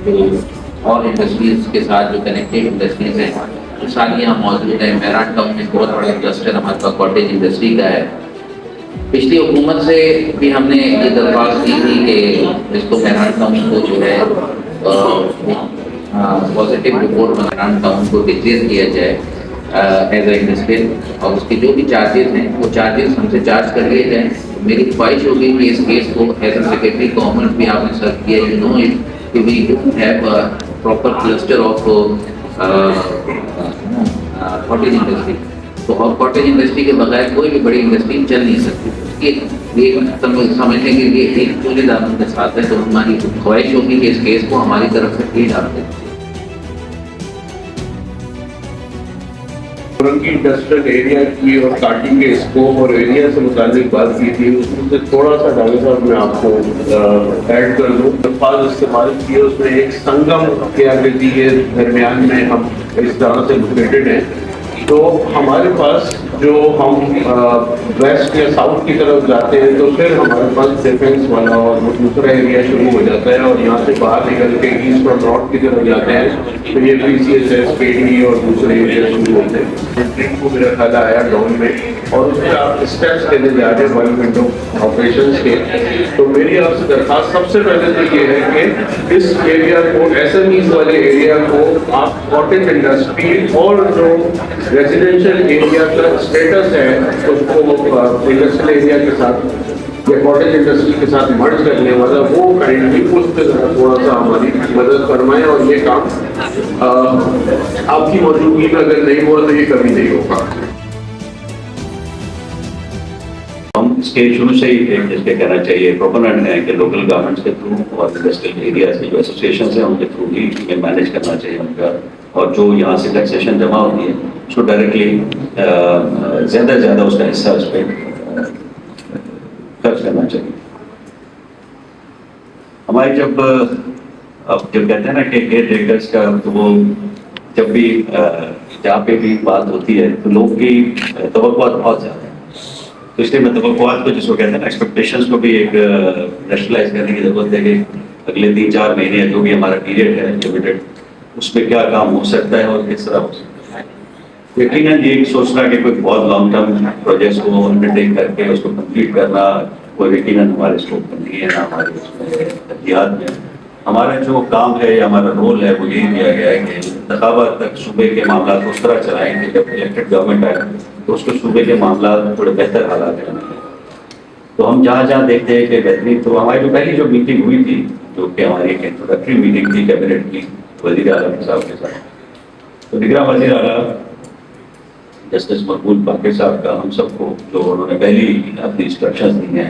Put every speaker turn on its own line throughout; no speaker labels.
جو اور انڈسٹریز کے ساتھ جو کنیکٹیو انڈسٹریز ہیں وہ ساری یہاں موجود ہیں. میران ٹاؤن میں بہت بڑا کلسٹر ہمارے پاس کاٹیج انڈسٹری کا ہے. پچھلی حکومت سے بھی ہم نے یہ درخواست کی تھی کہ اس کو میران ٹاؤن کو جو ہے پازیٹیو رپورٹ میران ٹاؤن کو ڈکلیئر کیا جائے ایز اے انڈسٹریل, اور اس کے جو بھی چارجز ہیں وہ چارجز ہم سے چارج کر لیے جائیں. میری خواہش ہوگی کہ اس کیس کو ایز اے سیکرٹری گورنمنٹ بھی آپ نے سرو کیا, یو نو کہ we don't have a proper cluster of cottage industry. تو اور کاٹیج انڈسٹری کے بغیر کوئی بھی بڑی انڈسٹری چل نہیں سکتی. اس کی سمجھنے کے لیے ایک پورے دامن کے ساتھ ہے. تو ہماری خواہش ہوگی کہ اس کیس کو ہماری طرف سے بھی ڈال دیں.
کی انڈسٹریل ایریا کی اور کاٹی کے اسکوپ اور ایریا سے متعلق بات کی تھی, اس میں سے تھوڑا سا ڈھاگہ صاحب میں آپ کو ایڈ کر دوں. الفاظ استعمال کیے اس میں ایک سنگم کے آگے کے درمیان میں ہم اس طرح سے لوکیٹڈ ہیں. تو ہمارے پاس جو ہم ویسٹ یا ساؤتھ کی طرف جاتے ہیں تو پھر ہمارے پاس ڈیفینس والا اور دوسرا ایریا شروع ہو جاتا ہے, اور یہاں سے باہر نکل کے ایسٹ اور نارتھ کی طرف جاتے ہیں تو یہ پی سی ایس ایس پیڈی اور دوسرے ایریا شروع ہوتے ہیں. کو میرا خیال آیا ڈاؤن میں, اور اس میں آپ اسٹیپس لینے جا رہے ہیں ڈیولپمنٹ آف آپریشنس کے. تو میری آپ سے درخواست سب سے پہلے تو یہ ہے کہ اس ایریا کو ایس ایم ایز والے ایریا کو آپ کاٹیج انڈسٹری اور جو ریزیڈینشیل ایریا کا اسٹیٹس ہے اس کو انڈسٹریل ایریا کے ساتھ یا کاٹیج انڈسٹری کے ساتھ مرج کرنے والا وہ کرنٹلی اس پہ تھوڑا سا ہماری مدد فرمائیں. اور یہ کام آپ کی موجودگی میں اگر نہیں ہوا تو یہ کبھی نہیں ہوگا.
ہم اس کے شروع سے ہی جس کے کہنا چاہیے پروپوننٹ ہیں کہ لوکل گورنمنٹس کے تھرو اور انڈسٹریل ایریاز کے جو ایسوسیشنس ہیں ان کے تھرو ہی مینیج کرنا چاہیے ان کا, اور جو یہاں سے ٹیکسیشن جمع ہوتی ہے اس کو ڈائریکٹلی زیادہ سے زیادہ اس کا حصہ اس پہ خرچ کرنا چاہیے. ہماری جب کہتے ہیں نا کہ کیئر ٹیکرس کا, تو وہ جب بھی جہاں پہ بھی بات ہوتی ہے تو لوگ کی توقعات بہت زیادہ ہیں. تو اس لیے میں توقعات کو جس کو کہتے ہیں نا ایکسپیکٹیشنس کو بھی ایک ریشنلائز کرنے کی ضرورت ہے کہ اگلے 3-4 مہینے جو بھی ہمارا پیریڈ ہے لمیٹڈ, اس میں کیا کام ہو سکتا ہے اور کس طرح ہو سکتا ہے. یقیناً یہ سوچنا کہ کوئی بہت لانگ ٹرم پروجیکٹس کو انڈر ٹیک کر کے اس کو کمپلیٹ کرنا کوئی یقیناً ہمارے اسکوپ میں نہیں ہے, نہ ہمارے اس میں ترجیحات میں. ہمارا جو کام ہے یا ہمارا رول ہے وہ یہی دیا گیا ہے کہ انتخابات تک صوبے کے معاملات اس طرح چلائیں کہ جب الیکٹڈ گورنمنٹ آئے تو اس کو صوبے کے معاملات تھوڑے بہتر حالات میں. تو ہم جہاں جہاں دیکھتے ہیں کہ بہترین, تو ہماری جو پہلی جو میٹنگ ہوئی تھی جو کہ ہماری ایک انٹروڈکٹری میٹنگ تھی کیبنٹ کی وزیر اعلیٰ صاحب کے ساتھ, تو نگراں وزیر اعلیٰ جسٹس مقبول باقر صاحب کا ہم سب کو جو انہوں نے پہلی اپنی انسٹرکشنز دی ہیں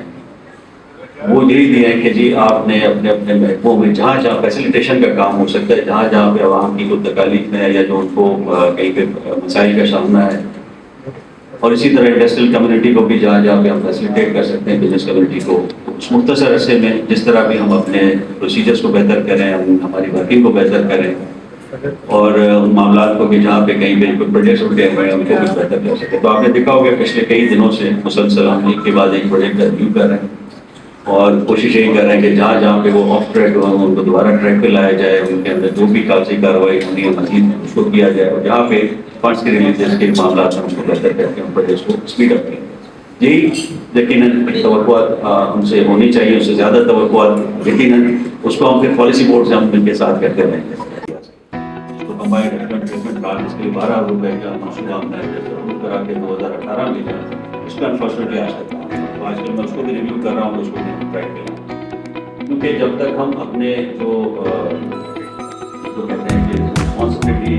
وہ یہی دیے ہیں کہ جی آپ نے اپنے اپنے محکموں میں جہاں جہاں فیسیلیٹیشن کا کام ہو سکتا ہے, جہاں جہاں پہ عوام کی کوئی تکالیف ہے یا جو ان کو کہیں پہ مسائل کا سامنا ہے, اور اسی طرح انڈسٹریل کمیونٹی کو بھی جہاں جہاں پہ ہم فیسیلیٹیٹ کر سکتے ہیں بزنس کمیونٹی کو, اس مختصر عرصے میں جس طرح بھی ہم اپنے پروسیجرس کو بہتر کریں, ہماری ورکنگ کو بہتر کریں, اور ان معاملات کو بھی جہاں پہ کہیں پہ کوئی پروجیکٹس اٹھے ہوئے ہیں ان کو بھی بہتر کر سکیں. تو آپ نے دیکھا ہوگا پچھلے کئی دنوں سے مسلسل ہم ایک کے بعد ایک پروجیکٹ کا ریویو کر رہے ہیں, اور کوشش یہی کر رہے ہیں کہ جہاں جہاں پہ وہ آف ٹریک ہو ان کو دوبارہ ٹریک پہ لایا جائے, ان کے اندر جو بھی کاغذی کارروائی ہونی ہے مزید اس کو کیا جائے, اور جہاں پہ فنڈس کے ریلیزیز کے معاملات ہیں ان کو بہتر کر کے ان پروجیکٹس کو اسپیڈ اپ کریں. یہی یقیناً توقعات ہم سے ہونی چاہیے, اس سے زیادہ توقعات یقیناً اس کو ہم پھر پالیسی بورڈ سے ہم مل کے ساتھ کرتے رہیں گے. کمبائنڈ ریپلیسمنٹ کارڈ اس کے لیے 12 روپے کا منصوبہ ہم نے ضرور کرا کے 2018 میں اس کا انفارچونیٹلی آج تک آج کل میں اس کو بھی ریویو کر رہا ہوں, اس کو بھی ٹرائی کر رہا ہوں, کیونکہ جب تک ہم اپنے جو کہتے ہیں کہ رسپانسبلٹی